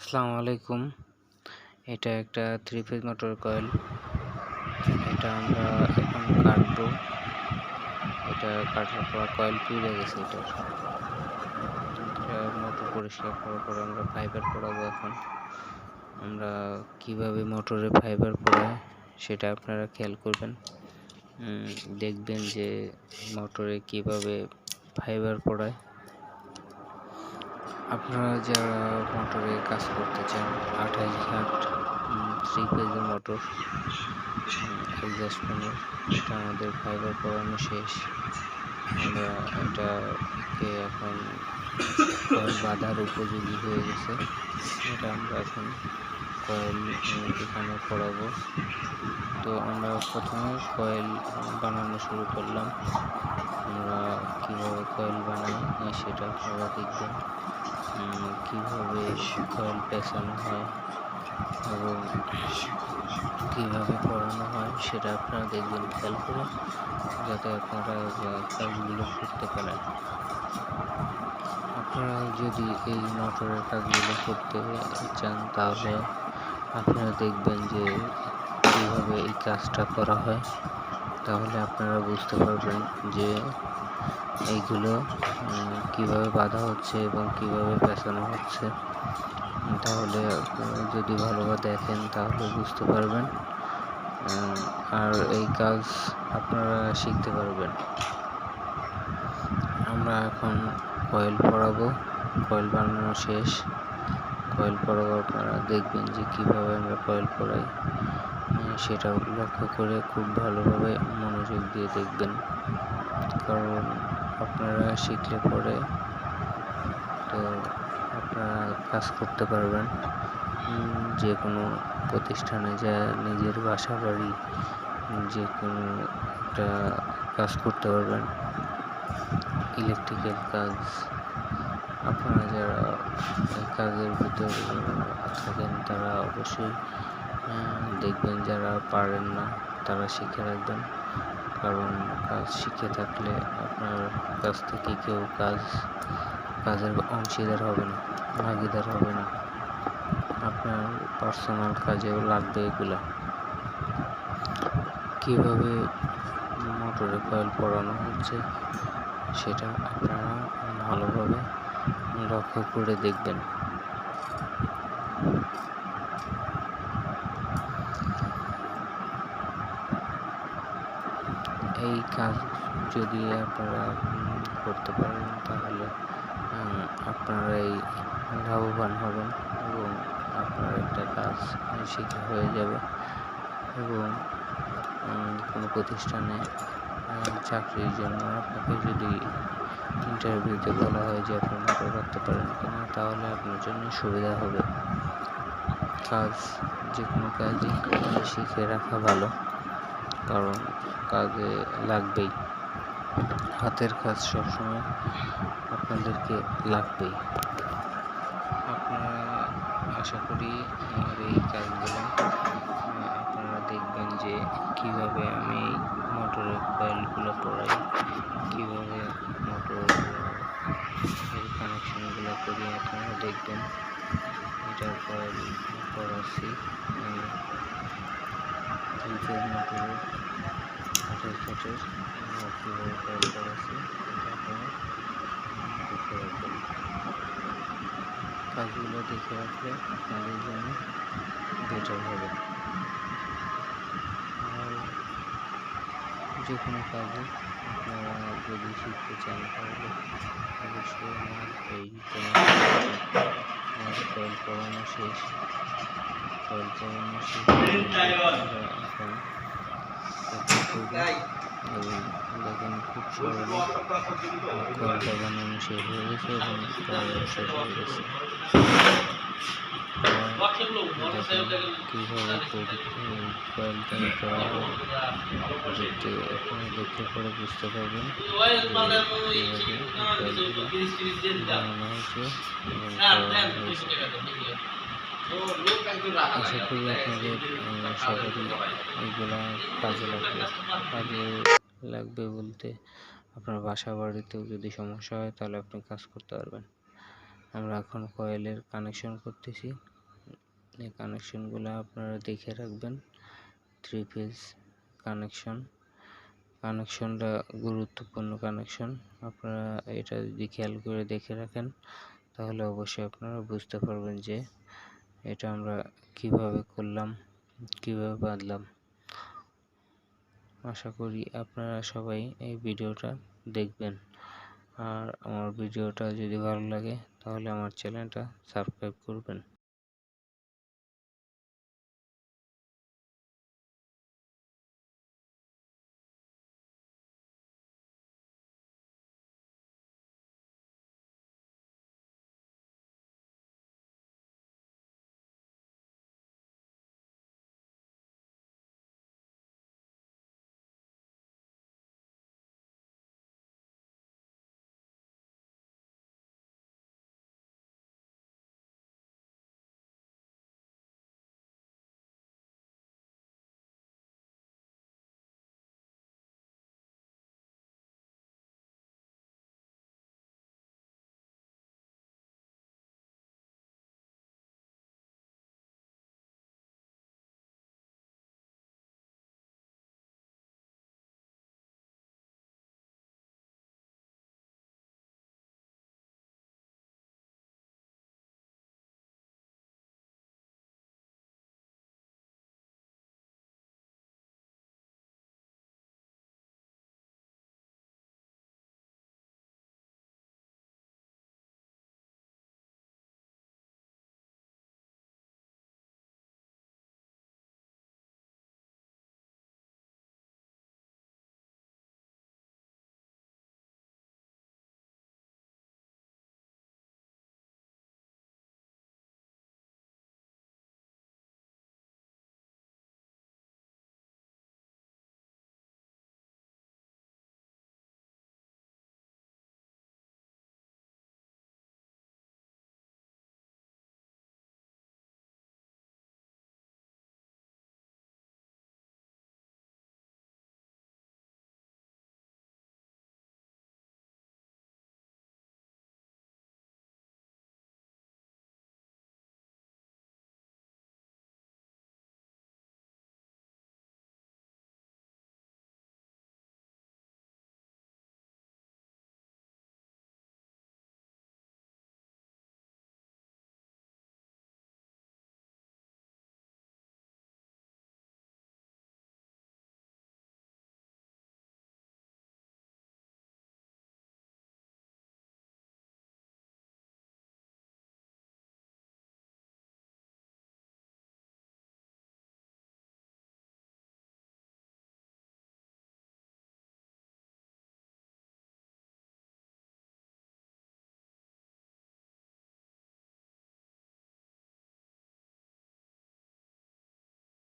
আসসালামু আলাইকুম। এটা একটা 3 ফেজ মোটর কয়েল। এটা আমরা এখন কাটবো। এটা কাটার পর কয়েল পুড়ে গেছে এটার। এটা মোটর পরিষ্কার করার পর আমরা ফাইবার পরাবো এখন। আমরা কিভাবে মোটরে ফাইবার পরাই সেটা আপনারা খেয়াল করবেন। দেখবেন যে মোটরে কিভাবে ফাইবার পরায়। আপনারা যারা মোটরে কাজ করতে চান 28 ঘাট 3 ফেজের মোটর এক্সস্ট ফ্যানের, এটা আমাদের ফাইবার পরানো শেষ। আমরা এটাকে এখন কয়েল বাঁধার উপযোগী হয়ে গেছে। এটা আমরা এখন কয়েল এখানে পরাবো। তো আমরা প্রথমে কয়েল বানানো শুরু করলাম। আমরা কিভাবে কয়েল বানাই সেটা আপনারা দেখবেন। কিভাবে কয়েল পেঁচানো হয় এবং কিভাবে পড়ানো হয় সেটা আপনারা দেখবেন খেয়াল করে, যাতে আপনারা কাজগুলো করতে পারেন। আপনারা যদি এই মোটরের কাজগুলো করতে চান তাহলে আপনারা দেখবেন যে কিভাবে এই কাজটা করা হয়। তাহলে আপনারা বুঝতে পারবেন যে এইগুলো কিভাবে বাঁধা হচ্ছে এবং কিভাবে পেঁচানো হচ্ছে। তাহলে আপনারা যদি ভালোভাবে দেখেন তাহলে বুঝতে পারবেন, আর এই কাজ আপনারা শিখতে পারবেন। আমরা এখন কয়েল পরাবো। কয়েল বানানো শেষ। কয়েল পরাবো আপনারা দেখবেন যে কিভাবে আমরা কয়েল পরাই, সেটা লক্ষ্য করে খুব ভালোভাবে মনোযোগ দিয়ে দেখবেন। কারণ আপনারা শিখলে পরে তো আপনারা কাজ করতে পারবেন। যে কোনো প্রতিষ্ঠানে যা নিজের বাসা বাড়ি যে কোনো একটা কাজ করতে পারবেন, ইলেকট্রিক্যাল কাজ। আপনারা যারা এই কাজের ভিতরে থাকেন তারা অবশ্যই দেখবেন, যারা পারেন না তারা শিখে রাখবেন। কারণ কাজ শিখে থাকলে আপনার কাছ থেকে কেউ কাজের অংশীদার হবে না, ভাগীদার হবে না। আপনার পার্সোনাল কাজেও লাগবে এগুলা। কিভাবে মোটরে কয়েল পরানো হচ্ছে সেটা আপনারা ভালোভাবে লক্ষ্য করে দেখবেন। এই কাজ যদি আপনারা করতে পারেন তাহলে আপনারাই লাভবান হবেন এবং আপনার একটা কাজ শেখা হয়ে যাবে। এবং কোনো প্রতিষ্ঠানে চাকরির জন্য আপনাকে যদি ইন্টারভিউতে বলা হয় যে আপনি মোটর করতে পারেন কিনা, তাহলে আপনার জন্য সুবিধা হবে। কাজ যে কোনো কাজই শিখে রাখা ভালো, কারণ কাজে লাগবেই। হাতের কাজ সবসময় আপনাদেরকে লাগবেই। আপনারা আশা করি আমার এই কাজগুলো আপনারা দেখবেন যে কিভাবে আমি মোটরের কয়েলগুলো পরাই, কিভাবে মোটরের কানেকশনগুলো করি আপনারা দেখবেন। এটার কয়েল পরাচ্ছি দুইটার মোটরের 28 ঘাটের কীভাবে কয়েল পরাচ্ছি এটা আপনারা দেখে রাখবেন। কাজগুলো দেখে রাখলে আপনাদের জন্য বেটার হবে। আর যে কোনো কাজে আপনারা যদি শিখতে চান তাহলে অবশ্যই আমার এই আমার কয়েল পরানো শেষ। কয়েল পরানো শেষ আমরা এখন এবং দেখেন খুব সহজে কয়েলটা বানানো শেষ হয়ে গেছে এবং পরানো শেষ হয়ে গেছে। কীভাবে কয়েলটা করা হয় দেখতে পরে বুঝতে পারবেন কীভাবে কয়েলগুলো বানানো হয়েছে এবং করানো হয়েছে। আশা করি আপনাদের সবারই এইগুলা কাজে লাগবে বলতে আপনার বাসা বাড়িতেও যদি সমস্যা হয় তাহলে আপনি কাজ করতে পারবেন। আমরা এখন কয়েলের কানেকশন করতেছি। এই কানেকশনগুলো আপনারা দেখে রাখবেন। 3 ফেজ কানেকশনটা গুরুত্বপূর্ণ কানেকশন। আপনারা এটা যদি খেয়াল করে দেখে রাখেন তাহলে অবশ্যই আপনারা বুঝতে পারবেন যে এটা আমরা কিভাবে করলাম, কিভাবে বাঁধলাম। আশা করি আপনারা সবাই এই ভিডিওটা দেখবেন। আর আমার ভিডিওটা যদি ভালো লাগে তাহলে আমার চ্যানেলটা সাবস্ক্রাইব করবেন।